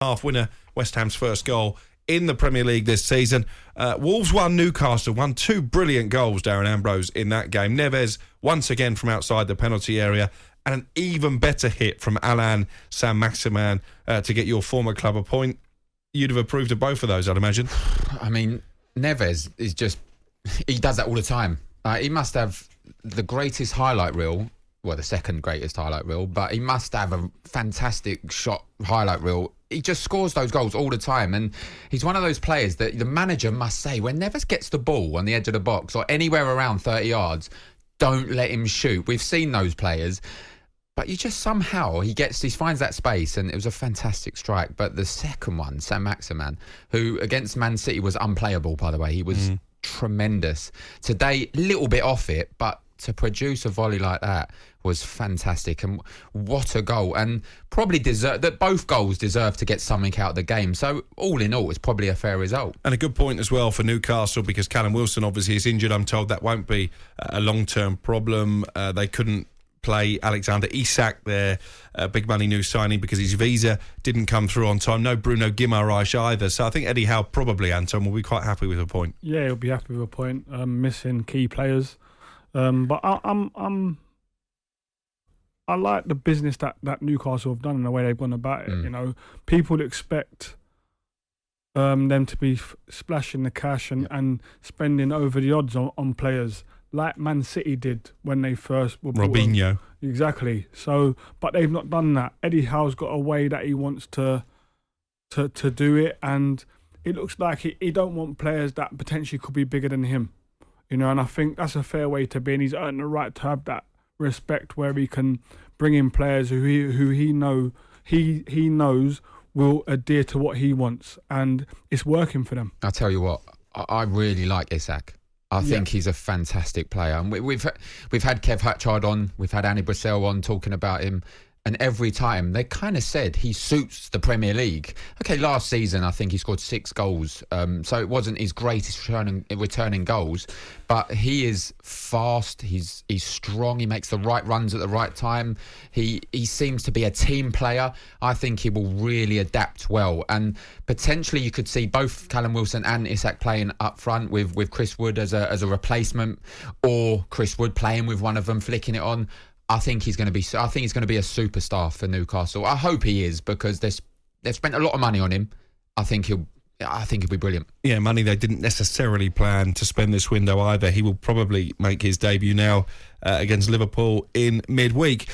half winner, West Ham's first goal in the Premier League this season. Wolves won, Newcastle won. 2 brilliant goals, Darren Ambrose, in that game. Neves, once again from outside the penalty area, and an even better hit from Alain Saint-Maximin to get your former club a point. You'd have approved of both of those, I'd imagine. I mean, Neves is just... He does that all the time. He must have the greatest highlight reel, well, the second greatest highlight reel, but he must have a fantastic shot highlight reel. He just scores those goals all the time, and he's one of those players that the manager must say, when Neves gets the ball on the edge of the box or anywhere around 30 yards, don't let him shoot. We've seen those players, but you just somehow, he finds that space, and it was a fantastic strike. But the second one, Saint-Maximin, who against Man City was unplayable, by the way, he was tremendous. Today, a little bit off it, but to produce a volley like that was fantastic, and what a goal. And probably both goals deserve to get something out of the game. So all in all, it's probably a fair result. And a good point as well for Newcastle, because Callum Wilson obviously is injured. I'm told that won't be a long-term problem. They couldn't play Alexander Isak, their big money new signing, because his visa didn't come through on time. No Bruno Guimaraes either. So I think Eddie Howe probably, Anton, will be quite happy with a point. Yeah, he'll be happy with a point. Missing key players. But I like the business that Newcastle have done and the way they've gone about it. You know, people expect them to be splashing the cash and spending over the odds on players, like Man City did when they first were Robinho. Exactly. So, but they've not done that. Eddie Howe's got a way that he wants to do it, and it looks like he don't want players that potentially could be bigger than him. You know, and I think that's a fair way to be, and he's earned the right to have that respect where he can bring in players who he knows will adhere to what he wants, and it's working for them. I'll tell you what, I really like Isak. I think he's a fantastic player. And we've had Kev Hatchard on, we've had Annie Brissell on talking about him, and every time they kind of said he suits the Premier League. Okay, last season I think he scored 6 goals, so it wasn't his greatest returning goals, but he is fast, he's strong, he makes the right runs at the right time. He seems to be a team player. I think he will really adapt well, and potentially you could see both Callum Wilson and Isak playing up front with Chris Wood as a replacement, or Chris Wood playing with one of them, flicking it on. I think he's going to be a superstar for Newcastle. I hope he is, because they've spent a lot of money on him. I think he'll be brilliant. Yeah, money they didn't necessarily plan to spend this window either. He will probably make his debut now against Liverpool in midweek.